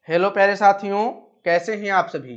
Hello प्यारे साथियों, कैसे हैं आप सभी।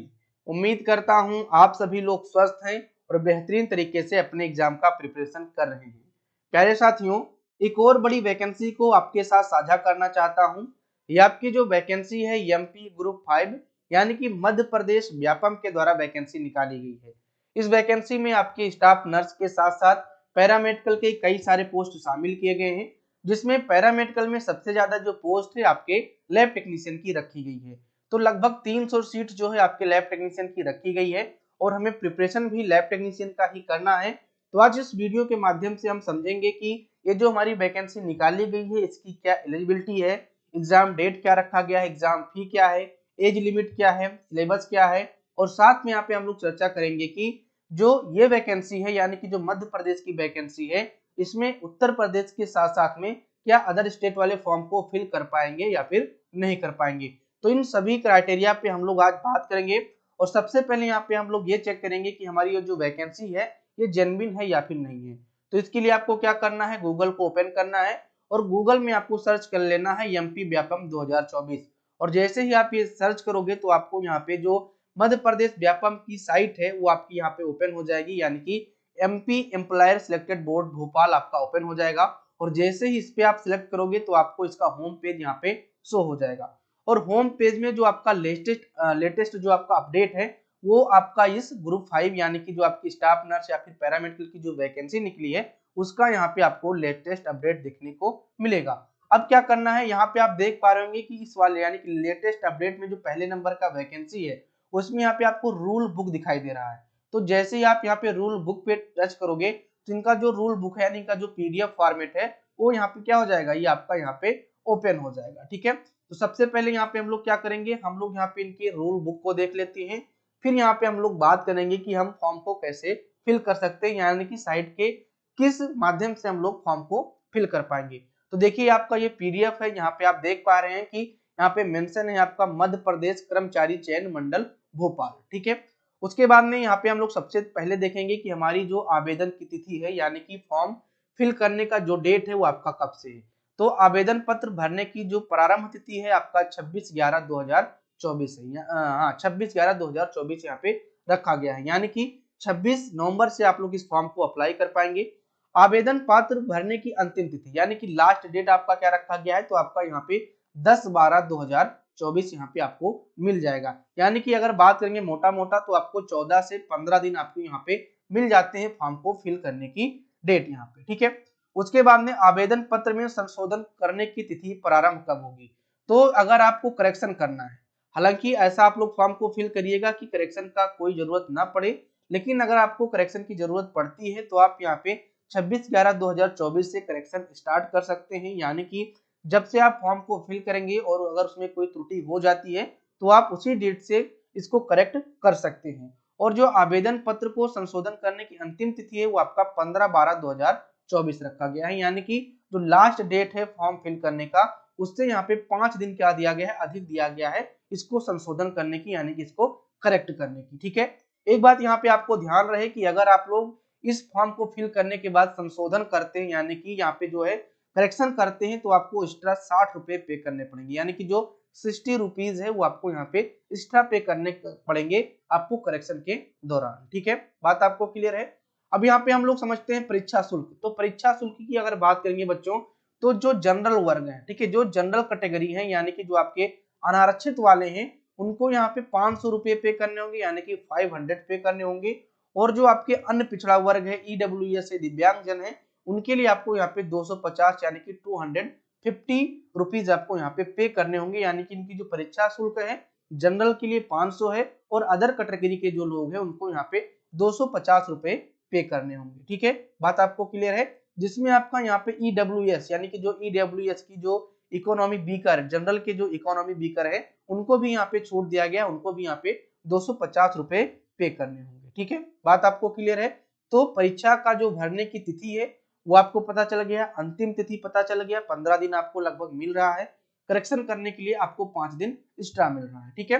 उम्मीद करता हूं आप सभी लोग स्वस्थ हैं और बेहतरीन तरीके से अपने एग्जाम का प्रिपरेशन कर रहे हैं। प्यारे साथियों, एक और बड़ी वैकेंसी को आपके साथ साझा करना चाहता हूं। ये आपकी जो वैकेंसी है एमपी ग्रुप 5 यानी कि मध्य प्रदेश व्यापम के द्वारा वैकेंसी निकाली गई है। इस वैकेंसी में आपके स्टाफ नर्स के साथ साथ पैरामेडिकल के कई सारे पोस्ट शामिल किए गए हैं, जिसमें पैरामेडिकल में सबसे ज्यादा जो पोस्ट है आपके लैब टेक्नीशियन की रखी गई है। तो लगभग 300 सीट जो है आपके लैब टेक्नीशियन की रखी गई है और हमें प्रिपरेशन भी लैब टेक्नीशियन का ही करना है। तो आज इस वीडियो के माध्यम से हम समझेंगे कि ये जो हमारी वैकेंसी निकाली गई है इसकी क्या एलिजिबिलिटी है, एग्जाम डेट क्या रखा गया है, एग्जाम फी क्या है, एज लिमिट क्या है, सिलेबस क्या है, और साथ में यहाँ पे हम लोग चर्चा करेंगे कि जो ये वैकेंसी है यानी कि जो मध्य प्रदेश की वैकेंसी है, इसमें उत्तर प्रदेश के साथ साथ में क्या अदर स्टेट वाले फॉर्म को फिल कर पाएंगे या फिर नहीं कर पाएंगे। तो इन सभी क्राइटेरिया पे हम लोग आज बात करेंगे और सबसे पहले यहाँ पे हम लोग ये चेक करेंगे कि हमारी ये जो वैकेंसी है ये जेन्युइन है या फिर नहीं है। तो इसके लिए आपको क्या करना है, गूगल को ओपन करना है और गूगल में आपको सर्च कर लेना है एमपी व्यापम 2024। और जैसे ही आप ये सर्च करोगे तो आपको यहाँ पे जो मध्य प्रदेश व्यापम की साइट है वो आपकी यहाँ पे ओपन हो जाएगी, यानी कि MP employer selected board Bhopal आपका ओपन हो जाएगा। और जैसे ही इस पे आप सिलेक्ट करोगे तो आपको इसका होम पेज यहाँ पे शो हो जाएगा और होम पेज में जो आपका लेटेस्ट जो आपका अपडेट है वो आपका इस ग्रुप 5 यानी कि जो आपकी स्टाफ नर्स या फिर पैरामेडिकल की जो वैकेंसी निकली है उसका यहाँ पे आपको लेटेस्ट अपडेट देखने को मिलेगा। अब क्या करना है, यहाँ पे आप देख पा रहे होंगे कि इस वाले यानी कि लेटेस्ट अपडेट में जो पहले नंबर का वैकेंसी है उसमें यहाँ पे आपको रूल बुक दिखाई दे रहा है। तो जैसे ही आप यहाँ पे रूल बुक पे टच करोगे तो इनका जो रूल बुक है यानी इनका जो पीडीएफ फॉर्मेट है वो यहाँ पे क्या हो जाएगा, ये आपका यहाँ पे ओपन हो जाएगा। ठीक है, तो सबसे पहले यहाँ पे हम लोग क्या करेंगे, हम लोग यहाँ पे इनके रूल बुक को देख लेते हैं। फिर यहाँ पे हम लोग बात करेंगे कि हम फॉर्म को कैसे फिल कर सकते हैं, यानी कि साइट के किस माध्यम से हम लोग फॉर्म को फिल कर पाएंगे। तो देखिए आपका ये पीडीएफ है, यहाँ पे आप देख पा रहे हैं कि यहाँ पे मेंशन है आपका मध्य प्रदेश कर्मचारी चयन मंडल भोपाल। ठीक है, उसके बाद में यहाँ पे हम लोग सबसे पहले देखेंगे कि हमारी जो आवेदन की तिथि है यानी कि फॉर्म फिल करने का जो डेट है वो आपका कब से है। तो आवेदन पत्र भरने की जो प्रारंभ तिथि है आपका 26/11/2024 है। हाँ, 26/11/2024 यहाँ पे रखा गया है, यानी कि 26 नवंबर से आप लोग इस फॉर्म को अप्लाई कर पाएंगे। आवेदन पत्र भरने की अंतिम तिथि यानी कि लास्ट डेट आपका क्या रखा गया है, तो आपका यहाँ पे 10/12/2024 यहाँ पे आपको मिल जाएगा। यानी कि अगर बात करेंगे मोटा मोटा तो आपको 14 से 15 दिन आपको यहाँ पे मिल जाते हैं फॉर्म को फिल करने की डेट यहाँ पे। ठीक है, उसके बाद में आवेदन पत्र में संशोधन करने की तिथि प्रारंभ कब होगी। तो अगर आपको करेक्शन करना है, हालांकि ऐसा आप लोग फॉर्म को फिल करिएगा कि करेक्शन का कोई जरूरत ना पड़े, लेकिन अगर आपको करेक्शन की जरूरत पड़ती है तो आप यहाँ पे 26/11/2024 से करेक्शन स्टार्ट कर सकते हैं। यानी कि जब से आप फॉर्म को फिल करेंगे और अगर उसमें कोई त्रुटि हो जाती है तो आप उसी डेट से इसको करेक्ट कर सकते हैं। और जो आवेदन पत्र को संशोधन करने की अंतिम तिथि है वो आपका 15/12/2024 रखा गया है, यानी कि जो लास्ट डेट है फॉर्म फिल करने का उससे यहाँ पे 5 दिन क्या दिया गया है, अधिक दिया गया है इसको संशोधन करने की, यानी कि इसको करेक्ट करने की। ठीक है, एक बात यहाँ पे आपको ध्यान रहे कि अगर आप लोग इस फॉर्म को फिल करने के बाद संशोधन करते हैं यानी कि यहाँ पे जो है करेक्शन करते हैं तो आपको एक्स्ट्रा 60 रुपए पे करने पड़ेंगे, यानी कि जो 60 रुपीज है वो आपको यहाँ पे एक्स्ट्रा पे करने पड़ेंगे आपको करेक्शन के दौरान। ठीक है, बात आपको क्लियर है। अब यहाँ पे हम लोग समझते हैं परीक्षा शुल्क। तो परीक्षा शुल्क की अगर बात करेंगे बच्चों, तो जो जनरल वर्ग है, ठीक है, जो जनरल कैटेगरी है यानी कि जो आपके अनारक्षित वाले हैं उनको यहाँ पे 500 रुपए पे करने होंगे, यानी कि 500 पे करने होंगे। और जो आपके अन्य पिछड़ा वर्ग है, ईडब्ल्यूएस से दिव्यांगजन है, उनके लिए आपको यहाँ पे 250 यानी कि 250 रुपीज आपको यहाँ पे करने होंगे। यानी कि इनकी जो परीक्षा शुल्क है जनरल के लिए 500 है और अदर कैटेगरी के जो लोग हैं उनको यहाँ पे 250 रुपए पे करने होंगे। ठीक है, बात आपको क्लियर है। जिसमें आपका यहाँ पे ईडब्ल्यूएस यानी कि जो ईडब्ल्यूएस की जो इकोनॉमी बीकर, जनरल के जो इकोनॉमी बीकर है उनको भी यहाँ पे छूट दिया गया, उनको भी यहाँ पे 250 रुपए पे करने होंगे। ठीक है, बात आपको क्लियर है। तो परीक्षा का जो भरने की तिथि है वो आपको पता चल गया, अंतिम तिथि पता चल गया, 15 दिन आपको लगभग मिल रहा है। करेक्शन करने के लिए आपको 5 दिन एक्स्ट्रा मिल रहा है। ठीक है,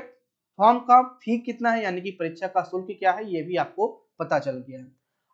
फॉर्म का फी कितना है यानी कि परीक्षा का शुल्क क्या है ये भी आपको पता चल गया है।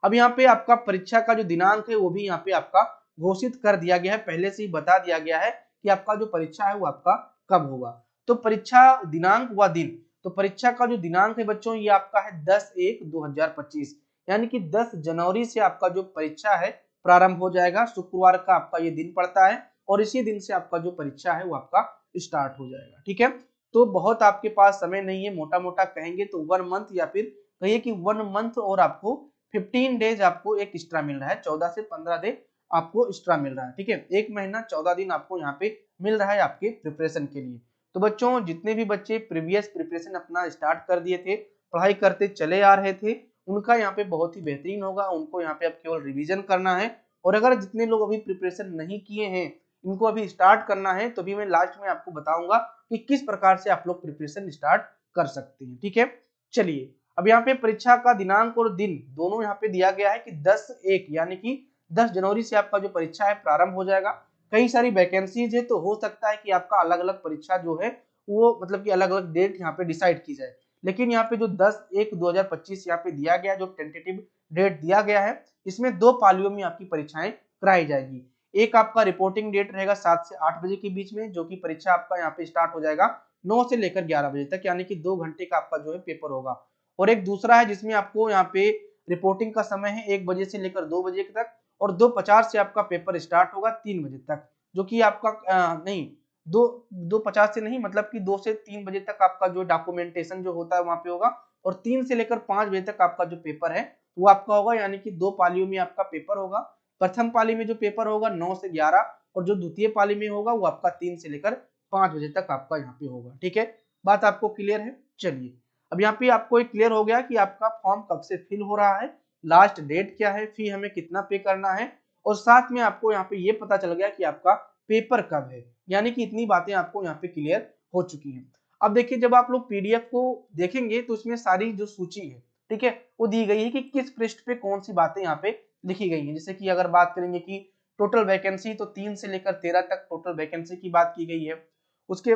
अब यहाँ पे आपका परीक्षा का जो दिनांक है वो भी यहाँ पे आपका घोषित कर दिया गया है, पहले से ही बता दिया गया है कि आपका जो परीक्षा है वो आपका कब होगा। तो परीक्षा दिनांक व दिन, तो परीक्षा का जो दिनांक है बच्चों ये आपका है 10/1/2025, यानी कि 10 जनवरी से आपका जो परीक्षा है प्रारंभ हो जाएगा। शुक्रवार का आपका ये दिन पड़ता है और इसी दिन से आपका जो परीक्षा है वो आपका स्टार्ट हो जाएगा। ठीक है, तो बहुत आपके पास समय नहीं है, मोटा मोटा कहेंगे तो 1 मंथ या फिर कहिए कि 1 मंथ और आपको 15 डेज आपको एक एक्स्ट्रा मिल रहा है, 14 से 15 दिन आपको एक्स्ट्रा मिल रहा है। ठीक है, 1 महीना 14 दिन आपको यहाँ पे मिल रहा है आपके प्रिपरेशन के लिए। तो बच्चों जितने भी बच्चे प्रीवियस प्रिपरेशन अपना स्टार्ट कर दिए थे, पढ़ाई करते चले आ रहे थे, उनका यहाँ पे बहुत ही बेहतरीन होगा। उनको यहाँ पे अब केवल रिवीजन करना है, और अगर जितने लोग अभी प्रिपरेशन नहीं किए हैं इनको अभी स्टार्ट करना है, तो भी मैं लास्ट में आपको बताऊंगा कि किस प्रकार से आप लोग प्रिपरेशन स्टार्ट कर सकते हैं। ठीक है, चलिए अब यहाँ पे परीक्षा का दिनांक और दिन दोनों यहाँ पे दिया गया है कि 10/1 यानी कि 10 जनवरी से आपका जो परीक्षा है प्रारंभ हो जाएगा। कई सारी वैकेंसीज है तो हो सकता है कि आपका अलग अलग परीक्षा जो है वो मतलब कि अलग अलग डेट यहाँ पे डिसाइड की जाए, लेकिन यहाँ पे जो 10/1/2025 यहाँ पे दिया गया, जो टेंटेटिव डेट दिया गया है, इसमें 2 पालियों में आपकी परीक्षाएं कराई जाएगी। एक आपका रिपोर्टिंग डेट रहेगा 7 से 8 बजे के बीच में, जो कि परीक्षा आपका यहाँ पे स्टार्ट हो जाएगा 9 से लेकर 11 बजे तक, यानी कि 2 घंटे का आपका जो है पेपर होगा। और एक दूसरा है जिसमें आपको यहाँ पे रिपोर्टिंग का समय है 1 बजे से लेकर 2 बजे तक, और 2:50 से आपका पेपर स्टार्ट होगा 3 बजे तक, जो कि आपका नहीं 2:50 से नहीं, मतलब कि 2 से 3 बजे तक आपका जो डॉक्यूमेंटेशन जो होता है वहां पे होगा, और 3 से लेकर 5 बजे तक आपका जो पेपर है वो आपका होगा, यानी कि 2 पालियों में आपका पेपर होगा। प्रथम पाली में जो पेपर होगा 9 से 11, और जो द्वितीय पाली में होगा वो आपका 3 से लेकर 5 बजे तक आपका यहाँ पे होगा। ठीक है, बात आपको क्लियर है। चलिए अब यहाँ पे आपको एक क्लियर हो गया कि आपका फॉर्म कब से फिल हो रहा है, लास्ट डेट क्या है, फी हमें कितना पे करना है, और साथ में आपको यहाँ पे ये पता चल गया कि आपका पेपर कब है, यानी कि इतनी बातें आपको यहाँ पे क्लियर हो चुकी हैं। अब देखिए जब आप लोग पीडीएफ को देखेंगे तो इसमें सारी जो सूची है, ठीक है, वो दी गई है कि किस पृष्ठ पे कौन सी बातें यहाँ पे लिखी गई हैं। जैसे कि अगर बात करेंगे कि टोटल वैकेंसी, तो 3 से लेकर 13 तक टोटल वैकेंसी की बात की गई है। उसके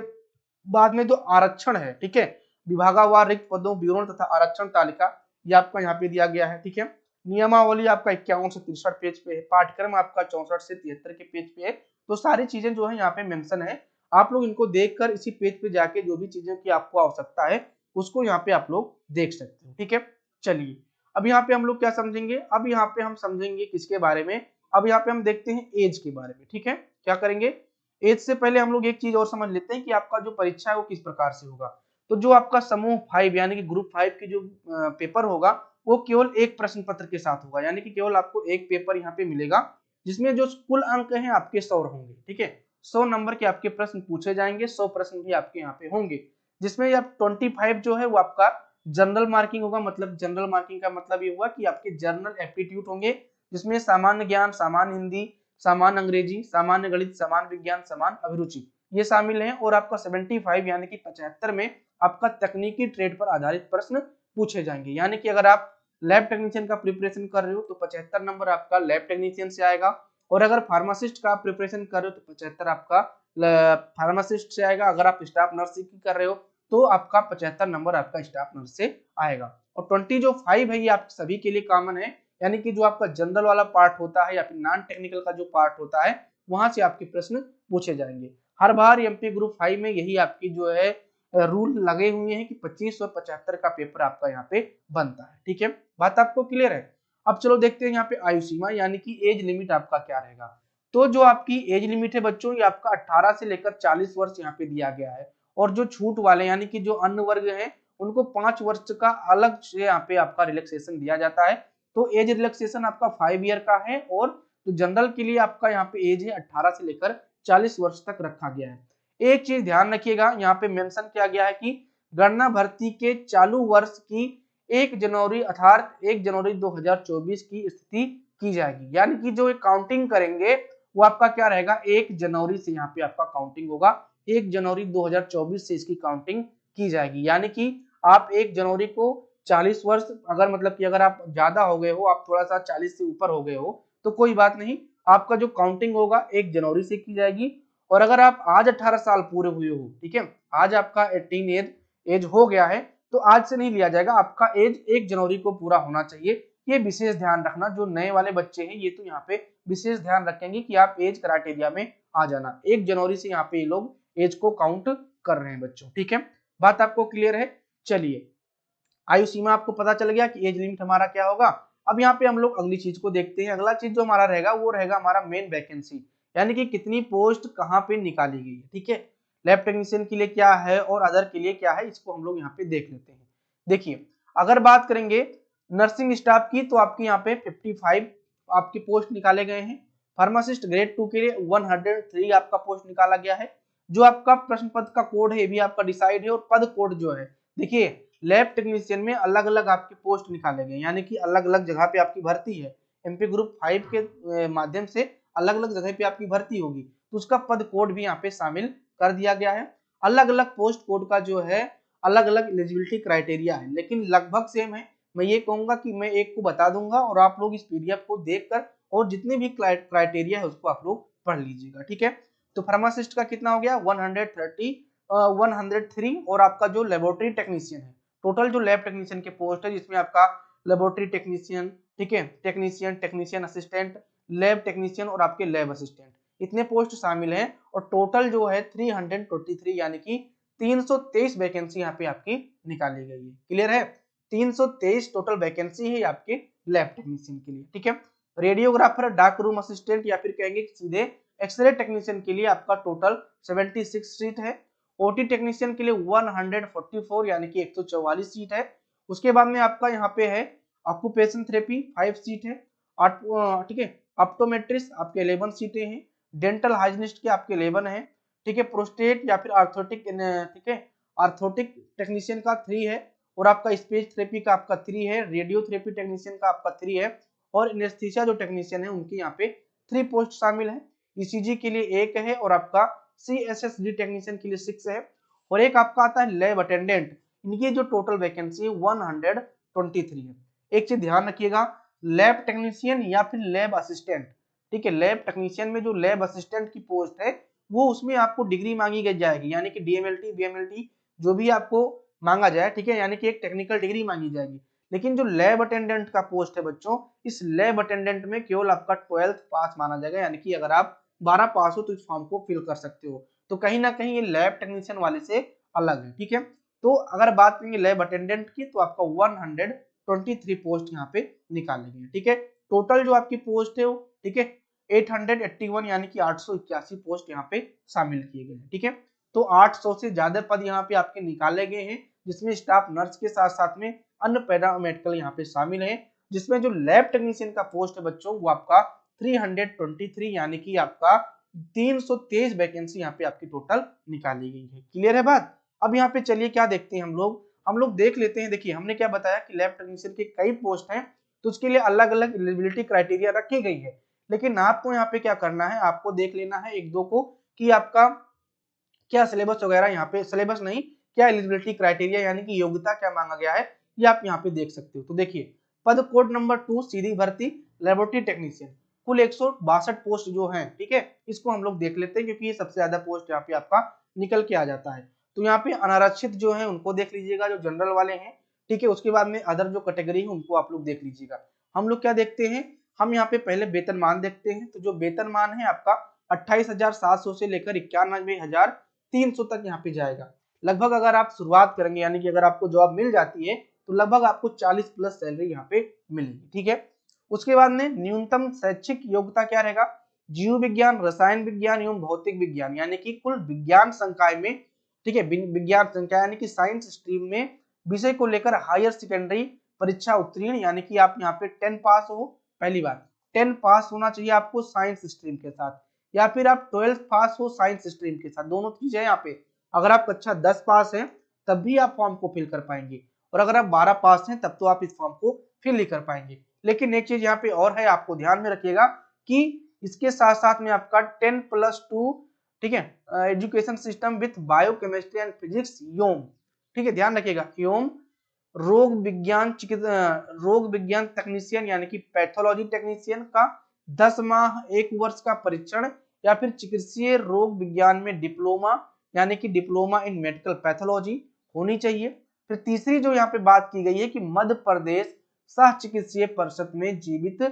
बाद में जो आरक्षण है, ठीक है, विभागवार रिक्त पदों विवरण तथा आरक्षण तालिका, ये आपका यहाँ पे दिया गया है। ठीक है, नियमावली आपका 51 से 63 पेज पे है, पाठ्यक्रम आपका 64 से 73 के पेज पे है। तो सारी चीजें जो है यहाँ पे मेंशन है, आप लोग इनको देखकर इसी पेज पे जाके जो भी चीजें की आपको आवश्यकता है उसको यहाँ पे आप लोग देख सकते हो। ठीक है, चलिए अब यहाँ पे हम लोग क्या समझेंगे, अब यहाँ पे हम समझेंगे किसके बारे में, अब यहाँ पे हम देखते हैं एज के बारे में। ठीक है, क्या करेंगे, एज से पहले हम लोग एक चीज और समझ लेते हैं कि आपका जो परीक्षा है वो किस प्रकार से होगा। तो जो आपका समूह 5 यानी कि ग्रुप 5 की जो पेपर होगा वो केवल एक प्रश्न पत्र के साथ होगा, यानी कि केवल आपको एक पेपर यहाँ पे मिलेगा जिसमें जो कुल अंक हैं आपके 100 होंगे। ठीक है, 100 नंबर के आपके प्रश्न पूछे जाएंगे, 100 प्रश्न भी आपके यहाँ पे होंगे, जिसमें आप 25 जो है वो आपका जनरल मार्किंग होगा। मतलब जनरल मार्किंग का मतलब ये हुआ कि आपके जनरल एप्टीट्यूड होंगे, जिसमें सामान्य ज्ञान, सामान्य हिंदी, सामान्य अंग्रेजी, सामान्य गणित, सामान्य विज्ञान, सामान्य अभिरुचि, ये शामिल हैं। और आपका 75 यानी कि 75 में आपका तकनीकी ट्रेड पर आधारित प्रश्न पूछे जाएंगे, यानी कि अगर आप लैब टेक्नीशियन का प्रिपरेशन कर रहे हो तो 75 नंबर आपका लैब टेक्नीशियन से आएगा, और अगर फार्मासिस्ट का प्रिपरेशन कर रहे हो तो 75 आपका फार्मासिस्ट से आएगा। अगर आप स्टाफ नर्स की कर रहे हो तो आपका 75 नंबर आपका स्टाफ नर्स से आएगा। और 20 जो 5 है ये आप सभी के लिए कॉमन है, यानी कि जो आपका जनरल वाला पार्ट होता है या फिर नॉन टेक्निकल का जो पार्ट होता है वहां से आपके प्रश्न पूछे जाएंगे। हर बार एमपी ग्रुप 5 में यही आपकी जो है रूल लगे हुए हैं कि 25 और 75 का पेपर आपका यहाँ पे बनता है। ठीक है, बात आपको क्लियर है। अब चलो देखते हैं यहाँ पे आयु सीमा यानी कि एज लिमिट आपका क्या रहेगा। तो जो आपकी एज लिमिट है बच्चों ये आपका 18 से लेकर 40 वर्ष यहाँ पे दिया गया है, और जो छूट वाले यानी कि जो अन्य वर्ग है उनको 5 वर्ष का अलग से यहाँ पे आपका रिलैक्सेशन दिया जाता है। तो एज रिलैक्सेशन आपका 5 ईयर का है, और तो जनरल के लिए आपका यहाँ पे एज है 18 से लेकर 40 वर्ष तक रखा गया है। एक चीज ध्यान रखिएगा, यहाँ पे मेंशन किया गया है कि गणना भर्ती के चालू वर्ष की 1 जनवरी अर्थात 1 जनवरी 2024 की स्थिति की जाएगी, यानी कि जो काउंटिंग करेंगे वो आपका क्या रहेगा 1 जनवरी से यहाँ पे आपका काउंटिंग होगा, 1 जनवरी 2024 से इसकी काउंटिंग की जाएगी। यानी कि आप 1 जनवरी को 40 वर्ष अगर मतलब कि अगर आप ज्यादा हो गए हो, आप थोड़ा सा 40 से ऊपर हो गए हो तो कोई बात नहीं, आपका जो काउंटिंग होगा 1 जनवरी से की जाएगी। और अगर आप आज 18 साल पूरे हुए हो, ठीक है, आज आपका 18 एज हो गया है, तो आज से नहीं लिया जाएगा, आपका एज 1 जनवरी को पूरा होना चाहिए। ये विशेष ध्यान रखना, जो नए वाले बच्चे हैं ये तो यहाँ पे विशेष ध्यान रखेंगे कि आप एज क्राइटेरिया में आ जाना। 1 जनवरी से यहाँ पे ये लोग एज को काउंट कर रहे हैं बच्चों। ठीक है, बात आपको क्लियर है। चलिए, आयु सीमा आपको पता चल गया कि एज लिमिट हमारा क्या होगा। अब यहाँ पे हम लोग अगली चीज को देखते हैं। अगला चीज जो हमारा रहेगा वो रहेगा हमारा मेन वैकेंसी, यानी कि कितनी पोस्ट कहाँ पे निकाली गई है। ठीक है, लैब टेक्नीशियन के लिए क्या है और अदर के लिए क्या है, इसको हम लोग यहाँ पे देख लेते हैं। देखिए, अगर बात करेंगे नर्सिंग स्टाफ की तो आपके यहाँ पे 55 आपके पोस्ट निकाले गए हैं। फार्मासिस्ट ग्रेड 2 के लिए 103 आपका पोस्ट निकाला गया है। जो आपका प्रश्न पद का कोड है ये भी आपका डिसाइड है, और पद कोड जो है, देखिए लैब टेक्नीशियन में अलग अलग आपके पोस्ट निकाले गए, यानी कि अलग अलग जगह पे आपकी भर्ती है। एमपी ग्रुप 5 के माध्यम से अलग अलग जगह पे आपकी भर्ती होगी, तो उसका पद कोड भी यहाँ पे शामिल कर दिया गया है। अलग अलग पोस्ट कोड का जो है अलग अलग एलिजिबिलिटी क्राइटेरिया है, लेकिन लगभग सेम है। मैं ये कहूंगा कि मैं एक को बता दूंगा और आप लोग इस पीडीएफ को देखकर और जितने भी क्राइटेरिया है उसको आप लोग पढ़ लीजिएगा। ठीक है, तो फार्मासिस्ट का कितना हो गया 103, और आपका जो लेबोरेटरी टेक्नीशियन है, टोटल जो लैब टेक्नीशियन के पोस्ट है जिसमें आपका लेबोरेटरी टेक्नीशियन, ठीक है, टेक्नीशियन असिस्टेंट, लैब टेक्नीशियन और आपके लैब असिस्टेंट, इतने पोस्ट शामिल हैं। और टोटल जो है 323 यानी कि 323 वैकेंसी यहाँ पे आपकी निकाली गई है। क्लियर है, 323 टोटल वैकेंसी है आपके लैब टेक्नीशियन के लिए। ठीक है, रेडियोग्राफर, डार्क रूम असिस्टेंट या फिर कहेंगे सीधे एक्सरे टेक्नीशियन के लिए आपका टोटल 76 सीट है। ओटी टेक्नीशियन के लिए 144 यानी कि 144 सीट है। उसके बाद में आपका यहाँ पे है ऑक्यूपेशन थेरेपी 5 सीट है। ठीक है, ऑप्टोमेट्रिस्ट आपके 11 सीटें हैं। डेंटल हाइजीनिस्ट के आपके 11 है। ठीक है, प्रोस्टेट या फिर आर्थोटिक, ठीक है, आर्थोटिक टेक्नीशियन का 3 है, और आपका स्पीच थेरेपी का आपका 3 है। रेडियोथेरेपी टेक्नीशियन का आपका 3 है, और एनेस्थीसिया जो टेक्नीशियन है उनके यहाँ पे 3 पोस्ट शामिल है। ईसीजी के लिए 1 है, और आपका सीएसएसडी टेक्नीशियन के लिए 6 है, और एक आपका आता है लैब अटेंडेंट। इनकी जो टोटल वैकेंसी है 123 है। एक चीज ध्यान रखिएगा, लैब टेक्नीशियन या फिर लैब असिस्टेंट, ठीक है, लैब टेक्नीशियन में जो लैब असिस्टेंट की पोस्ट है वो उसमें आपको डिग्री मांगी गई जाएगी, यानी कि डीएमएलटी बीएमएलटी जो भी आपको मांगा जाए, ठीक है, यानी कि एक टेक्निकल डिग्री मांगी जाएगी। लेकिन जो लैब अटेंडेंट का पोस्ट है बच्चों, इस लैब अटेंडेंट में केवल आपका 12th पास माना जाएगा, यानी कि अगर आप 12 पास हो तो इस फॉर्म को फिल कर सकते हो। तो कहीं ना कहीं ये लैब टेक्नीशियन वाले से अलग है। ठीक है, तो अगर बात करेंगे लैब अटेंडेंट की तो आपका 123 पोस्ट यहाँ पे निकाले गए। ठीक है, टोटल जो आपकी पोस्ट है वो, ठीक है, 881 यानी कि 881 पोस्ट यहाँ पे शामिल किए गए हैं। ठीक है, तो 800 से ज्यादा पद यहाँ पे आपके निकाले गए हैं, जिसमें स्टाफ नर्स के साथ साथ में अन्य पैरामेडिकल यहाँ पे शामिल है। जिसमें जो लैब टेक्नीशियन का पोस्ट है बच्चों वो आपका 323 यानी कि आपका 323 वैकेंसी यहाँ पे आपकी टोटल निकाली गई है। क्लियर है बात। अब यहाँ पे चलिए क्या देखते हैं हम लोग देख लेते हैं। देखिए, हमने क्या बताया कि लैब टेक्नीशियन के कई पोस्ट हैं, तो उसके लिए अलग अलग एलिजिबिलिटी क्राइटेरिया रखी गई है। लेकिन आपको यहाँ पे क्या करना है, आपको देख लेना है एक दो को कि आपका क्या सिलेबस वगैरह, यहाँ पे सिलेबस नहीं, क्या एलिजिबिलिटी क्राइटेरिया यानी कि योग्यता क्या मांगा गया है, ये आप यहाँ पे देख सकते हो। तो देखिए, पद कोड नंबर 2 सीधी भर्ती लेबोरेटरी टेक्नीशियन, कुल 162 पोस्ट जो हैं, ठीक है, इसको हम लोग देख लेते हैं क्योंकि ये सबसे ज्यादा पोस्ट यहाँ पे आपका निकल के आ जाता है। तो यहाँ पे अनारक्षित जो है उनको देख लीजिएगा, जो जनरल वाले हैं, ठीक है। उसके बाद में अदर जो कैटेगरी है उनको आप लोग देख लीजिएगा। हम लोग क्या देखते हैं, हम यहाँ पे पहले वेतनमान देखते हैं। तो जो वेतनमान है आपका 28,700 से लेकर 91,300 तक यहाँ पे जाएगा। लगभग अगर आप शुरुआत करेंगे, यानी कि अगर आपको जॉब मिल जाती है तो लगभग आपको 40 प्लस सैलरी यहाँ पे मिलेगी। ठीक है, उसके बाद में न्यूनतम शैक्षिक योग्यता क्या रहेगा, जीव विज्ञान, रसायन विज्ञान एवं भौतिक विज्ञान, यानी कि कुल विज्ञान संकाय में, ठीक है, विज्ञान संकाय यानी कि साइंस स्ट्रीम में विषय को लेकर हायर सेकेंडरी परीक्षा उत्तीर्ण, यानी कि आप यहाँ पे 10 पास हो। पहली बात 10 पास होना चाहिए आपको साइंस स्ट्रीम के साथ, या फिर आप 12th पास हो साइंस स्ट्रीम के साथ, दोनों चीज है यहाँ पे। अगर आप कक्षा 10 पास हैं तब भी आप फॉर्म को फिल कर पाएंगे, और अगर आप 12 पास हैं तब तो आप इस फॉर्म को फिल नहीं कर पाएंगे। लेकिन एक चीज यहाँ पे और है, आपको ध्यान में रखिएगा कि इसके साथ साथ में आपका 10+2, ठीक है, education system with biochemistry and physics योम, ठीक है, ध्यान रखिएगा, योम रोग विज्ञान टेक्नीशियन यानी कि पैथोलॉजी टेक्नीशियन का 10 माह 1 वर्ष का परीक्षण, या फिर चिकित्सीय रोग विज्ञान में डिप्लोमा यानी कि डिप्लोमा इन मेडिकल पैथोलॉजी होनी चाहिए। फिर तीसरी जो यहाँ पे बात की गई है कि मध्य प्रदेश सह चिकित्सीय परिषद में जीवित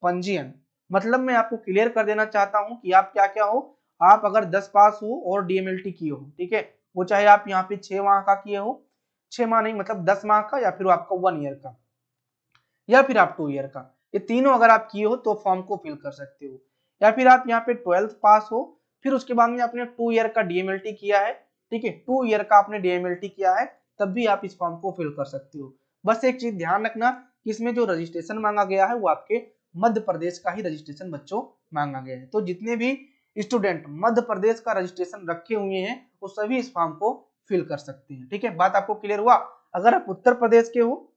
पंजीयन, मतलब मैं आपको क्लियर कर देना चाहता हूं कि आप क्या क्या हो, आप अगर 10 पास हो और डीएमएलटी की हो, ठीक है, वो चाहे आप यहाँ पे 6 माह का किए हो, 6 माह नहीं मतलब 10 माह का, या फिर आपका 1 ईयर का, या फिर आप 2 ईयर का, ये तीनों अगर आप किए हो तो फॉर्म को फिल कर सकते हो। या फिर आप यहाँ पे 12th पास हो, फिर उसके बाद में आपने 2 ईयर का डीएमएलटी किया है, ठीक है, 2 ईयर का आपने डीएमएलटी किया है, तब भी आप इस फॉर्म को फिल कर सकते हो। बस एक चीज ध्यान रखना कि इसमें जो रजिस्ट्रेशन मांगा गया है वो आपके मध्य प्रदेश का ही रजिस्ट्रेशन बच्चों मांगा गया है। तो जितने भी स्टूडेंट मध्य प्रदेश का रजिस्ट्रेशन रखे हुए हैं वो सभी इस फॉर्म को फिल कर सकते हैं, ठीक है, बात आपको क्लियर हुआ। अगर आप उत्तर प्रदेश के हो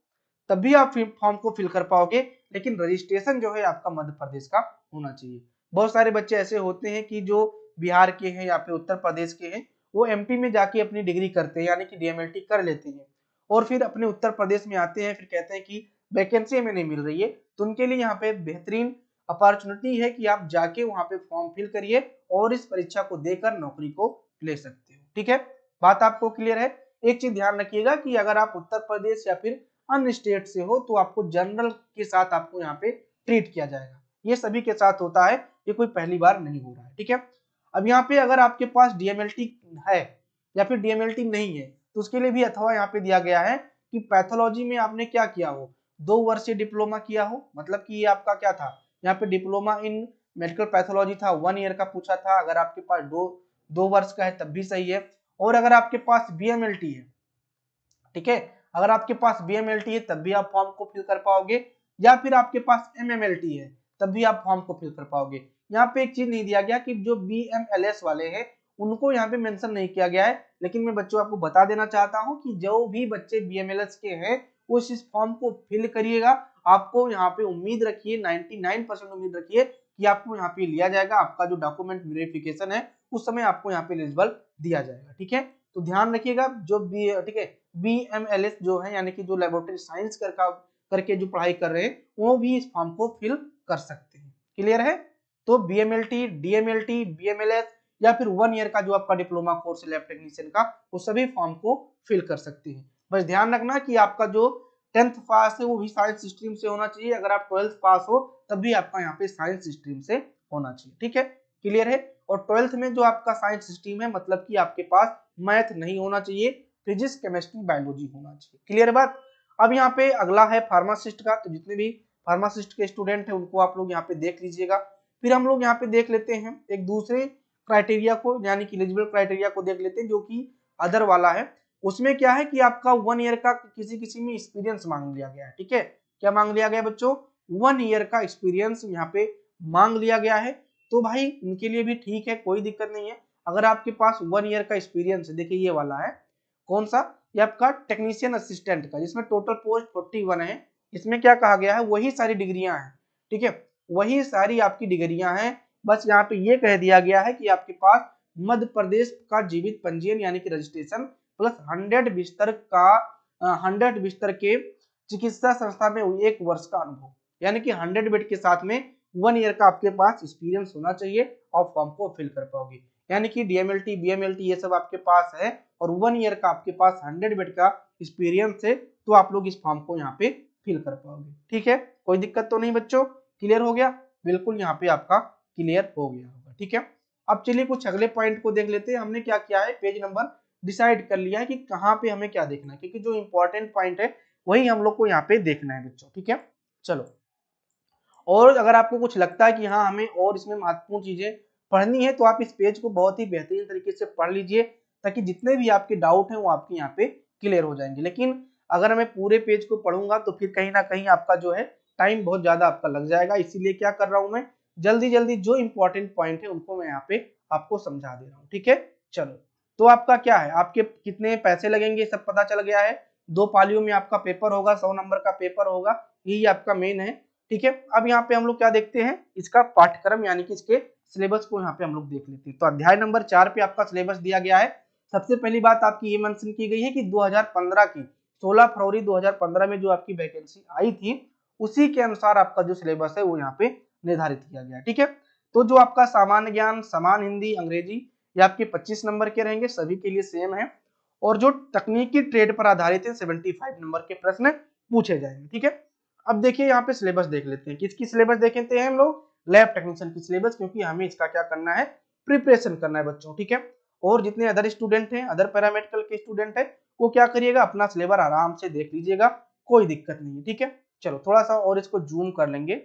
तब भी आप फॉर्म को फिल कर पाओगे, लेकिन रजिस्ट्रेशन जो है आपका मध्य प्रदेश का होना चाहिए। बहुत सारे बच्चे ऐसे होते हैं कि जो बिहार के हैं या फिर उत्तर प्रदेश के हैं, वो एमपी में जाके अपनी डिग्री करते हैं यानी कि डीएमएलटी कर लेते हैं, और फिर अपने उत्तर प्रदेश में आते हैं, फिर कहते हैं कि वैकेंसी हमें नहीं मिल रही है। तो उनके लिए यहाँ पे बेहतरीन अपॉर्चुनिटी है कि आप जाके वहां पे फॉर्म फिल करिए और इस परीक्षा को देकर नौकरी को ले सकते हो, ठीक है, बात आपको क्लियर है। एक चीज ध्यान रखिएगा कि अगर आप उत्तर प्रदेश या फिर अन्य स्टेट से हो तो आपको जनरल के साथ आपको यहाँ पे ट्रीट किया जाएगा, ये सभी के साथ होता है, ये कोई पहली बार नहीं हो रहा है, ठीक है। अब यहाँ पे अगर आपके पास डीएमएलटी है या फिर डीएमएलटी नहीं है तो उसके लिए भी अथवा यहाँ पे दिया गया है कि पैथोलॉजी में आपने क्या किया हो, 2 वर्षीय डिप्लोमा किया हो, मतलब कि ये आपका क्या था, यहाँ पे डिप्लोमा इन मेडिकल पैथोलॉजी था, 1 ईयर का पूछा था, अगर आपके पास दो वर्ष का है तब भी सही है। और अगर आपके पास बीएमएलटी है, ठीक है, अगर आपके पास बीएमएलटी है तब भी आप फॉर्म को फिल कर पाओगे, या फिर आपके पास एमएमएलटी है तब भी आप फॉर्म को फिल कर पाओगे। यहाँ पे एक चीज नहीं दिया गया कि जो बीएमएलएस वाले हैं उनको यहाँ पे मेंशन नहीं किया गया है, लेकिन मैं बच्चों आपको बता देना चाहता हूँ कि जो भी बच्चे बीएमएलएस के हैं वो इस फॉर्म को फिल करिएगा। आपको यहाँ पे उम्मीद रखिए, 99% उम्मीद रखिए कि आपको यहाँ पे लिया जाएगा, आपका जो डॉक्यूमेंट वेरिफिकेशन है उस समय आपको यहाँ पे एलिजिबल दिया जाएगा, ठीक है। तो ध्यान रखिएगा जो बी, ठीक है, बीएमएलएस जो है यानी कि जो लेबोरेटरी साइंस करके जो पढ़ाई कर रहे हैं वो भी इस फॉर्म को फिल कर सकते हैं, क्लियर है। तो बीएमएलटी, डीएमएलटी, बीएमएलएस या फिर 1 ईयर का जो आपका डिप्लोमा कोर्स है लैब टेक्नीशियन का, वो सभी फॉर्म को फिल कर सकते हैं। बस ध्यान रखना कि आपका जो 10th पास है वो भी साइंस स्ट्रीम से होना चाहिए, अगर आप 12th पास हो तब भी आपका यहाँ पे साइंस स्ट्रीम से होना चाहिए, ठीक है, क्लियर है। और 12th में जो आपका साइंस स्ट्रीम है मतलब कि आपके पास मैथ नहीं होना चाहिए, फिजिक्स केमिस्ट्री बायोलॉजी होना चाहिए, क्लियर बात। अब यहाँ पे अगला है फार्मासिस्ट का, तो जितने भी फार्मासिस्ट के स्टूडेंट हैं उनको आप लोग यहाँ पे देख लीजिएगा। फिर हम लोग यहाँ पे देख लेते हैं एक दूसरे क्राइटेरिया को, यानी कि एलिजिबल क्राइटेरिया को देख लेते हैं जो कि अदर वाला है। उसमें क्या है कि आपका 1 ईयर का किसी में एक्सपीरियंस मांग लिया गया है, ठीक है, क्या मांग लिया गया बच्चों, 1 ईयर का एक्सपीरियंस यहाँ पे मांग लिया गया है। तो भाई उनके लिए भी ठीक है, कोई दिक्कत नहीं है। अगर आपके पास 1 ईयर का एक्सपीरियंस है, देखिए ये वाला है, कौन सा, ये आपका टेक्नीशियन असिस्टेंट का, जिसमें टोटल पोस्ट 41 है। इसमें क्या कहा गया है, वही सारी डिग्रियां हैं, ठीक है, वही सारी आपकी डिग्रियां हैं। बस यहाँ पे ये कह दिया गया है कि आपके पास मध्य प्रदेश का जीवित पंजीयन यानी कि रजिस्ट्रेशन प्लस 100 बिस्तर का 100 बिस्तर के चिकित्सा संस्था में 1 वर्ष का अनुभव, यानी कि 100 बेड के साथ में 1 ईयर का आपके पास एक्सपीरियंस होना चाहिए और फॉर्म को फिल कर पाओगे। यानी कि डीएमएलटी, बीएमएलटी ये सब आपके पास है और 1 ईयर का आपके पास 100 बेड का एक्सपीरियंस है, तो आप लोग इस फॉर्म को यहाँ पे फिल कर पाओगे, ठीक है, कोई दिक्कत तो नहीं बच्चों, क्लियर हो गया, बिल्कुल यहाँ पे आपका क्लियर हो गया होगा, ठीक है। अब चलिए कुछ अगले पॉइंट को देख लेते हैं। हमने क्या किया है, पेज नंबर डिसाइड कर लिया है कि कहाँ पे हमें क्या देखना है, क्योंकि जो इंपॉर्टेंट पॉइंट है वही हम लोग को यहाँ पे देखना है बच्चों, ठीक है। चलो, और अगर आपको कुछ लगता है कि हाँ हमें और इसमें महत्वपूर्ण चीजें पढ़नी है तो आप इस पेज को बहुत ही बेहतरीन तरीके से पढ़ लीजिए, ताकि जितने भी आपके डाउट हैं वो आपके यहाँ पे क्लियर हो जाएंगे। लेकिन अगर मैं पूरे पेज को पढ़ूंगा तो फिर कहीं ना कहीं आपका जो है टाइम बहुत ज्यादा आपका लग जाएगा, इसीलिए क्या कर रहा हूं मैं, जल्दी जल्दी जो इंपॉर्टेंट पॉइंट है उनको मैं यहाँ पे आपको समझा दे रहा हूँ, ठीक है। चलो, तो आपका क्या है, आपके कितने पैसे लगेंगे सब पता चल गया है। 2 पालियों में आपका पेपर होगा, 100 नंबर का पेपर होगा, यही आपका मेन है, ठीक है। अब यहाँ पे हम लोग क्या देखते हैं, इसका पाठ्यक्रम यानी कि इसके सिलेबस को यहाँ पे हम लोग देख लेते हैं। तो अध्याय नंबर 4 पे आपका सिलेबस दिया गया है। सबसे पहली बात आपकी ये मेंशन की गई है कि 2015 की 16 फरवरी 2015 में जो आपकी वैकेंसी आई थी उसी के अनुसार आपका जो सिलेबस है वो यहाँ पे निर्धारित किया गया, ठीक है। तो जो आपका सामान्य ज्ञान, समान हिंदी, अंग्रेजी, ये आपके 25 नंबर के रहेंगे, सभी के लिए सेम है। और जो तकनीकी ट्रेड पर आधारित है 75 नंबर के प्रश्न पूछे जाएंगे, ठीक है। अब देखिए यहाँ पे सिलेबस देख लेते हैं, किसकी सिलेबस देखते हैं हम लोग, लैब टेक्नीशियन की सिलेबस, क्योंकि हमें इसका क्या करना है, प्रिपरेशन करना है बच्चों, ठीक है। और जितने अदर स्टूडेंट हैं, अदर पैरामेडिकल के स्टूडेंट हैं, वो क्या करिएगा, अपना सिलेबस आराम से देख लीजिएगा, कोई दिक्कत नहीं है। ठीक है, चलो थोड़ा सा और इसको जूम कर लेंगे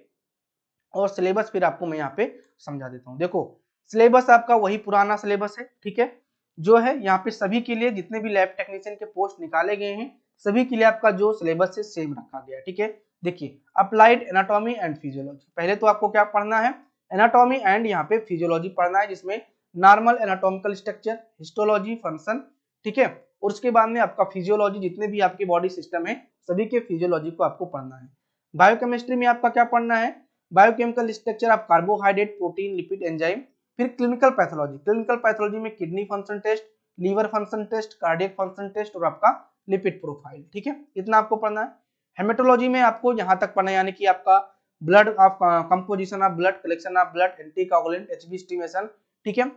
और सिलेबस फिर आपको मैं यहाँ पे समझा देता हूँ। देखो सिलेबस आपका वही पुराना सिलेबस है। ठीक है, जो है यहाँ पे सभी के लिए जितने भी लैब टेक्नीशियन के पोस्ट निकाले गए हैं सभी के लिए आपका जो सिलेबस है सेम रखा गया है। ठीक है, देखिए अप्लाइड एनाटॉमी एंड फिजियोलॉजी, पहले तो आपको क्या पढ़ना है, एनाटॉमी एंड यहाँ पे फिजियोलॉजी पढ़ना है, जिसमें normal anatomical structure, histology, function. ठीक है, और उसके बाद में आपका फिजियोलॉजी, जितने भी आपके बॉडी सिस्टम है सभी के फिजियोलॉजी को आपको पढ़ना है। बायोकेमिस्ट्री में आपका क्या पढ़ना है, biochemical structure of carbohydrate, protein, lipid, enzyme. फिर क्लिनिकल पैथोलॉजी, क्लिनिकल पैथोलॉजी में kidney function test, liver function test, cardiac function test और आपका लिपिड प्रोफाइल। ठीक है, इतना आपको पढ़ना है। हेमेटोलॉजी में आपको यहाँ तक पढ़ना है, यानी कि आपका blood of composition of blood, collection of blood, anticoagulant, Hb estimation. ठीक है,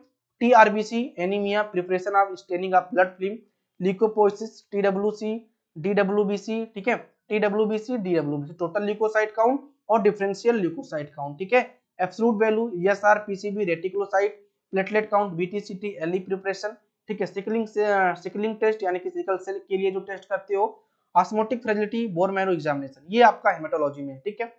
TRBC, anaemia, preparation of staining of blood film, leucopoiesis, TWC, DWBC. ठीक है, TWBC, DWBC, total leucocyte count और डिफरेंशियल ल्यूकोसाइट काउंट। ठीक है, absolute value, ESR, PCV, reticulocyte, platelet count, BTCT, LE preparation. ठीक है, sickling test यानी कि sickle cell के लिए जो टेस्ट करते हो, osmotic fragility, bone marrow examination, ये आपका हेमेटोलॉजी में है। ठीक है,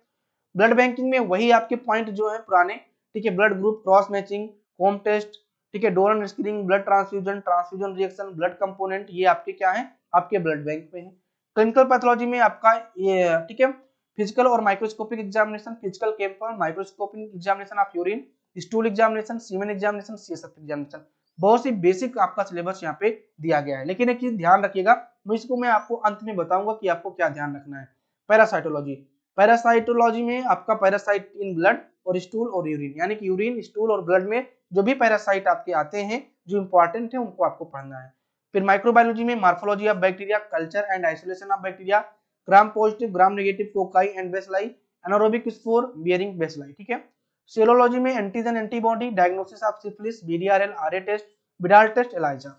ब्लड बैंकिंग में वही आपके पॉइंट जो है पुराने। ठीक है, blood group, cross matching, home test. ठीक है, donor screening, blood transfusion, transfusion reaction, blood component, ये आपके क्या है, आपके ब्लड बैंक में है। क्लिनिकल पैथोलॉजी में आपका ये, ठीक है, फिजिकल और microscopic examination, physical camper, microscopic examination of urine, stool examination, semen examination, CSF examination. बहुत सी बेसिक आपका सिलेबस यहाँ पे दिया गया है, लेकिन एक चीज ध्यान रखिएगा, मैं आपको अंत में बताऊंगा कि आपको क्या ध्यान रखना है। पैरासाइटोलॉजी, पैरासाइटोलॉजी में आपका पैरासाइट इन ब्लड और स्टूल और यूरिन, यानी कि यूरिन, स्टूल और ब्लड में जो भी पैरासाइट आपके आते हैं जो इंपॉर्टेंट है उनको आपको पढ़ना है। फिर माइक्रोबायोलॉजी में morphology of bacteria, culture and isolation of bacteria, gram positive, gram negative, cocci and bacilli, anaerobic spore, bearing bacilli. ठीक है, सेरोलॉजी में antigen, antibody, diagnosis of syphilis, VDRL, RA test, Widal test, ELISA.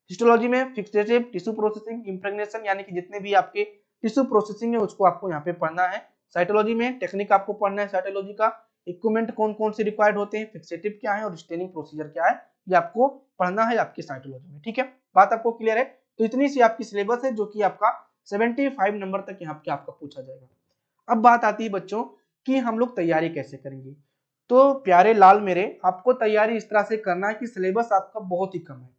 Histology में fixative, tissue processing, impregnation, यानी कि जितने भी आपके tissue processing है उसको आपको यहाँ पे पढ़ना है। साइटोलॉजी में टेक्निक आपको पढ़ना है साइटोलॉजी का, इक्विपमेंट कौन कौन से रिक्वायर्ड होते हैं, फिक्सेटिव क्या है और स्टेनिंग प्रोसीजर क्या है, ये आपको पढ़ना है आपकी साइटोलॉजी में। ठीक है, बात आपको क्लियर है। तो इतनी सी आपकी सिलेबस है जो कि आपका 75 नंबर तक यहाँ पे आपका पूछा जाएगा। अब बात आती है बच्चों कि हम लोग तैयारी कैसे करेंगे। तो प्यारे लाल मेरे, आपको तैयारी इस तरह से करना है कि सिलेबस आपका बहुत ही कम है।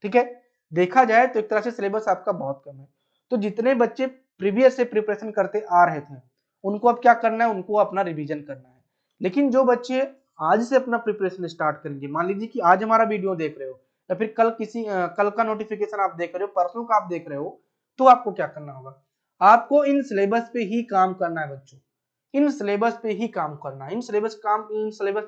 ठीक है, देखा जाए तो एक तरह से सिलेबस आपका बहुत कम है, तो जितने बच्चे प्रीवियस से प्रिपरेशन करते आ रहे थे उनको अब क्या करना है, उनको अपना रिवीजन करना है। लेकिन जो बच्चे आज से अपना प्रिपरेशन स्टार्ट करेंगे, मान लीजिए कि आज हमारा वीडियो देख रहे हो या फिर कल का नोटिफिकेशन आप देख रहे हो, परसों का आप देख रहे हो, तो आपको क्या करना होगा, आपको इन सिलेबस पे ही काम करना है बच्चों, इन सिलेबस पे ही काम करना है। इन सिलेबस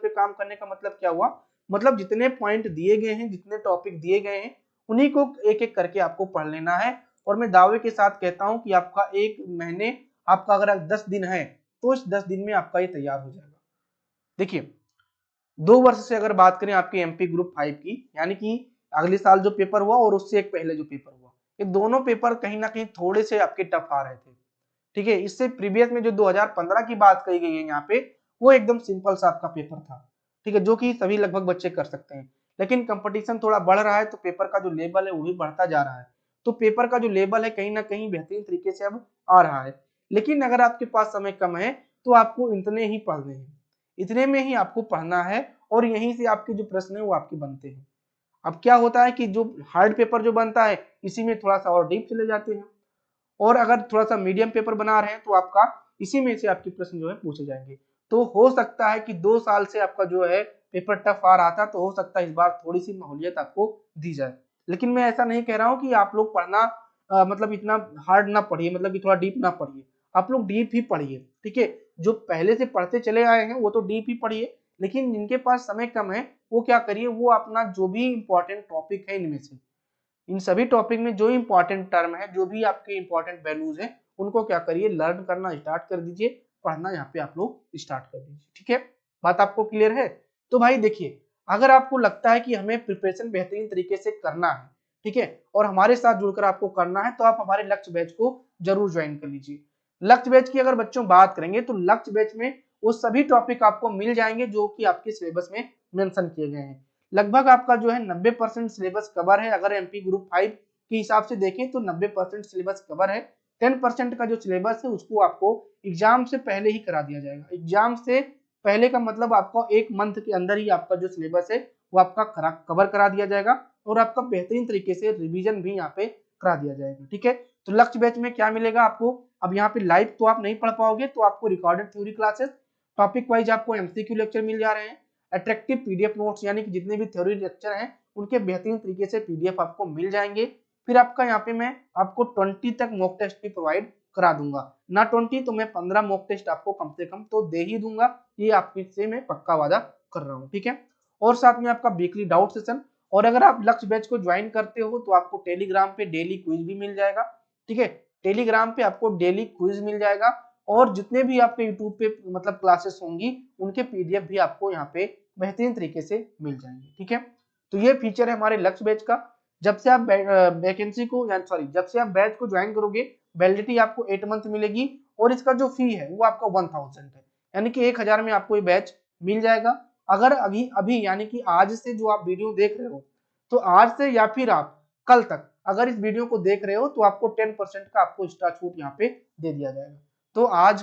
पे काम करने का मतलब क्या हुआ, मतलब जितने पॉइंट दिए गए हैं, जितने टॉपिक दिए गए हैं, उन्हीं को एक एक करके आपको पढ़ लेना है। और मैं दावे के साथ कहता हूं कि आपका एक महीने, आपका अगर 10 दिन है तो इस 10 दिन में आपका ये तैयार हो जाएगा। देखिए 2 वर्ष से अगर बात करें आपके एमपी ग्रुप 5 की, यानी कि अगले साल जो पेपर हुआ और उससे एक पहले जो पेपर हुआ, ये दोनों पेपर कहीं ना कहीं थोड़े से आपके टफ आ रहे थे। ठीक है, इससे प्रीवियस में जो 2015 की बात कही गई है यहाँ पे, वो एकदम सिंपल सा आपका पेपर था। ठीक है, जो कि सभी लगभग बच्चे कर सकते हैं। लेकिन कंपटीशन थोड़ा बढ़ रहा है तो पेपर का जो लेवल है वो भी बढ़ता जा रहा है, तो पेपर का जो लेवल है कहीं ना कहीं बेहतरीन तरीके से अब आ रहा है। लेकिन अगर आपके पास समय कम है तो आपको इतने ही पढ़ने हैं, इतने में ही आपको पढ़ना है, और यहीं से आपके जो प्रश्न है वो आपके बनते हैं। अब क्या होता है कि जो हार्ड पेपर जो बनता है इसी में थोड़ा सा और डीप चले जाते हैं, और अगर थोड़ा सा मीडियम पेपर बना रहे हैं तो आपका इसी में से आपके प्रश्न जो है पूछे जाएंगे। तो हो सकता है कि 2 साल से आपका जो है पेपर टफ आ रहा था, तो हो सकता है इस बार थोड़ी सी माहौलियत आपको दी जाए। लेकिन मैं ऐसा नहीं कह रहा हूँ कि आप लोग पढ़ना मतलब इतना हार्ड ना पढ़िए, मतलब कि थोड़ा डीप ना पढ़िए, आप लोग डीप ही पढ़िए। ठीक है, जो पहले से पढ़ते चले आए हैं वो तो डीप ही पढ़िए, लेकिन जिनके पास समय कम है वो क्या करिए, वो अपना जो भी इंपॉर्टेंट टॉपिक है इनमें से, इन सभी टॉपिक में जो इंपॉर्टेंट टर्म है, जो भी आपके इंपॉर्टेंट वैल्यूज हैं, उनको क्या करिए, लर्न करना स्टार्ट कर दीजिए, पढ़ना यहाँ पे आप लोग स्टार्ट कर दीजिए। ठीक है, बात आपको क्लियर है। तो भाई देखिए, अगर आपको लगता है कि हमें प्रिपरेशन बेहतरीन तरीके से करना है, ठीक है, और हमारे साथ जुड़कर आपको करना है, तो आप हमारे लक्ष्य बैच को जरूर ज्वाइन कर लीजिए। लक्ष्य बैच की अगर बच्चों बात करेंगे तो लक्ष्य बैच में वो सभी टॉपिक आपको मिल जाएंगे जो कि आपके सिलेबस में मेंशन किए गए हैं। लगभग आपका जो है 90% सिलेबस कवर है। अगर एमपी ग्रुप 5 के हिसाब से देखें तो 90% सिलेबस कवर है। 10% का जो सिलेबस है उसको आपको एग्जाम से पहले ही करा दिया जाएगा। एग्जाम से पहले का मतलब आपको 1 मंथ के अंदर ही आपका जो सिलेबस है वो आपका कवर करा दिया जाएगा और आपका बेहतरीन तरीके से रिवीजन भी यहाँ पे करा दिया जाएगा। ठीक है, तो लक्ष्य बैच में क्या मिलेगा आपको, अब यहाँ पे लाइव तो आप नहीं पढ़ पाओगे, तो आपको recorded theory classes, topic wise आपको एमसीक्यू लेक्चर मिल जा रहे हैं, अट्रैक्टिव पीडीएफ नोट्स यानी कि जितने भी थ्योरी लेक्चर हैं उनके बेहतरीन तरीके से पीडीएफ आपको मिल जाएंगे। फिर आपका यहाँ पे मैं आपको 20 तक मॉक टेस्ट भी प्रोवाइड करा दूंगा, ना 20 तो मैं 15 मॉक टेस्ट आपको कम से कम तो दे ही दूंगा, ये आपसे मैं पक्का वादा कर रहा हूँ। ठीक है, और साथ में आपका वीकली डाउट सेशन, और अगर आप लक्ष्य बैच को ज्वाइन करते हो तो आपको टेलीग्राम पे डेली क्विज भी मिल जाएगा। ठीक है, टेलीग्राम पे आपको डेली क्विज मिल जाएगा और जितने भी आपके यूट्यूब पे मतलब क्लासेस होंगी उनके पीडीएफ भी आपको यहाँ पे बेहतरीन तरीके से मिल जाएंगे। ठीक है, तो ये फीचर है हमारे लक्ष्य बैच का। जब से आप वैकेंसी को जब से आप बैच को ज्वाइन करोगे वैलिडिटी आपको 8 मंथ मिलेगी और इसका जो फी है वो आपका 1000 है, यानी कि 1000 में आपको ये बैच मिल जाएगा। अगर अभी अभी यानी कि आज से जो आप वीडियो देख रहे हो तो आज से या फिर आप कल तक अगर इस वीडियो को देख रहे हो तो आपको 10% का आपको एक्स्ट्रा छूट यहाँ पे दे दिया जाएगा। तो आज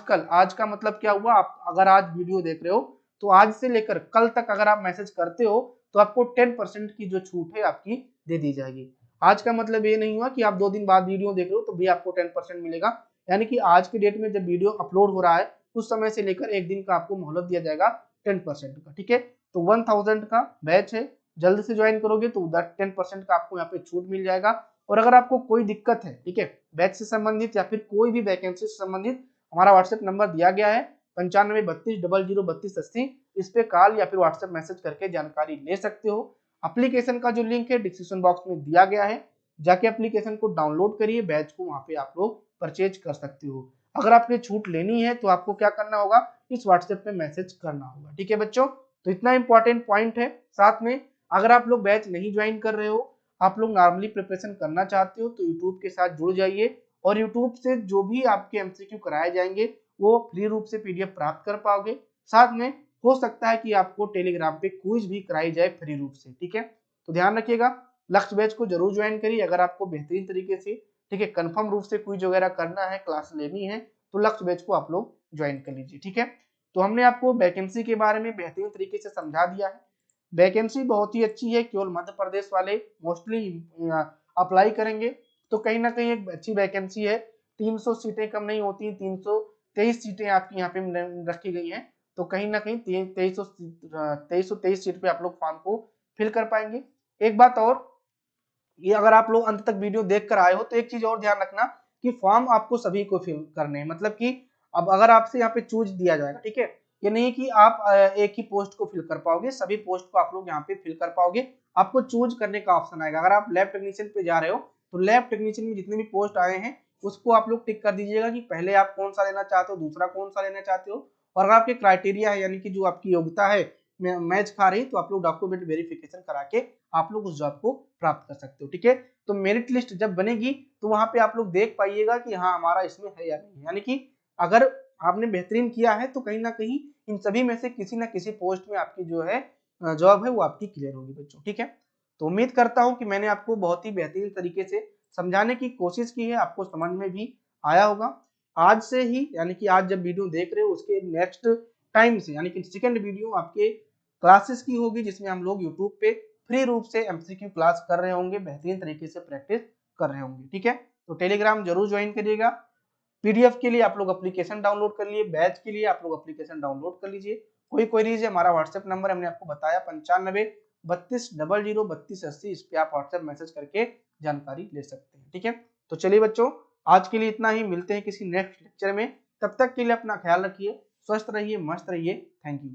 का मतलब क्या हुआ, आप अगर आज वीडियो देख रहे हो तो आज से लेकर कल तक अगर आप मैसेज करते हो तो आपको 10% की जो छूट है आपकी दे दी जाएगी। आज का मतलब ये नहीं हुआ कि आप 2 दिन बाद वीडियो देख रहे हो तो भी आपको 10% मिलेगा, यानी कि आज के डेट में जब वीडियो अपलोड हो रहा है उस समय से लेकर 1 दिन का आपको मोहलत दिया जाएगा 10% का। ठीक है, तो 1000 का बैच है, जल्द से ज्वाइन करोगे तो 10% का आपको यहाँ पे छूट मिल जाएगा। और अगर आपको कोई दिक्कत है, ठीक है, बैच से संबंधित या फिर कोई भी वैकेंसी से संबंधित, हमारा व्हाट्सएप नंबर दिया गया है 9532003280, इस पे कॉल या फिर व्हाट्सएप मैसेज करके जानकारी ले सकते हो। एप्लीकेशन का जो लिंक है डिस्क्रिप्शन बॉक्स में दिया गया है, जाके एप्लीकेशन को डाउनलोड करिए, बैच को वहां पे आप लोग परचेज कर सकते हो। अगर आपने छूट लेनी है तो आपको क्या करना होगा, इस व्हाट्सएप पे मैसेज करना होगा। ठीक है बच्चों, तो इतना इंपॉर्टेंट पॉइंट है। साथ में अगर आप लोग बैच नहीं ज्वाइन कर रहे हो, आप लोग नॉर्मली प्रिपरेशन करना चाहते हो तो यूट्यूब के साथ जुड़ जाइए और यूट्यूब से जो भी आपके एमसीक्यू कराए जाएंगे वो फ्री रूप से पीडीएफ प्राप्त कर पाओगे। साथ में हो सकता है कि आपको टेलीग्राम पे क्विज भी कराई जाए फ्री रूप से। ठीक है, तो ध्यान रखिएगा, लक्ष्य बैच को जरूर ज्वाइन करिए। अगर आपको बेहतरीन तरीके से, ठीक है, कंफर्म रूप से क्विज वगैरह करना है, क्लास लेनी है तो लक्ष्य बैच को आप लोग ज्वाइन कर लीजिए। ठीक है, तो हमने आपको वैकेंसी के बारे में बेहतरीन तरीके से समझा दिया है। वैकेंसी बहुत ही अच्छी है, केवल मध्य प्रदेश वाले मोस्टली अप्लाई करेंगे तो कहीं ना कहीं एक अच्छी वैकेंसी है। 300 सीटें कम नहीं होती, 323 सीटें आपकी यहाँ पे रखी गई हैं, तो कहीं ना कहीं 2323 सीट पे आप लोग फॉर्म को फिल कर पाएंगे। एक बात और, ये अगर आप लोग अंत तक वीडियो देख कर आए हो तो एक चीज और ध्यान रखना कि फॉर्म आपको सभी को फिल करने हैं, मतलब कि अब अगर आपसे यहाँ पे चूज दिया जाएगा, ठीक है, ये नहीं कि आप एक ही पोस्ट को फिल कर पाओगे, सभी पोस्ट को आप लोग यहाँ पे फिल कर पाओगे। आपको चूज करने का ऑप्शन आएगा। अगर आप लैब टेक्नीशियन पे जा रहे हो तो लैब टेक्नीशियन में जितने भी पोस्ट आए हैं उसको आप लोग टिक कर दीजिएगा कि पहले आप कौन सा लेना चाहते हो, दूसरा कौन सा लेना चाहते हो, और अगर आपके क्राइटेरिया है यानी कि जो आपकी योग्यता है मैच खा रही तो आप लोग डॉक्यूमेंट वेरिफिकेशन करा के आप लोग उस जॉब को प्राप्त कर सकते हो। ठीक है, तो मेरिट लिस्ट जब बनेगी तो वहां पे आप लोग देख पाइएगा कि हाँ हमारा इसमें है या नहीं, यानी कि अगर आपने बेहतरीन किया है तो कहीं ना कहीं इन सभी में से किसी ना किसी पोस्ट में आपकी जो है जॉब है वो आपकी क्लियर होगी बच्चों। ठीक है, तो उम्मीद करता हूं कि मैंने आपको बहुत ही बेहतरीन तरीके से समझाने की कोशिश की है, आपको समझ में भी आया होगा। आज से ही यानी कि आज जब वीडियो देख रहे हो उसके नेक्स्ट टाइम से यानी कि सेकंड वीडियो आपके क्लासेस की होगी जिसमें हम लोग यूट्यूब पे फ्री रूप से एमसीक्यू क्लास कर रहे होंगे, बेहतरीन तरीके से प्रैक्टिस कर रहे होंगे। ठीक है, तो टेलीग्राम जरूर ज्वाइन करिएगा। पीडीएफ के लिए आप लोग एप्लीकेशन डाउनलोड कर लिए, बैच के लिए आप लोग एप्लीकेशन डाउनलोड कर लीजिए। कोई क्वेरीज है, हमारा व्हाट्सएप नंबर हमने आपको बताया 9532003280, इस पे आप व्हाट्सएप मैसेज करके जानकारी ले सकते हैं। ठीक है, तो चलिए बच्चों, आज के लिए इतना ही, मिलते हैं किसी नेक्स्ट लेक्चर में। तब तक के लिए अपना ख्याल रखिए, स्वस्थ रहिए, मस्त रहिए। Thank you.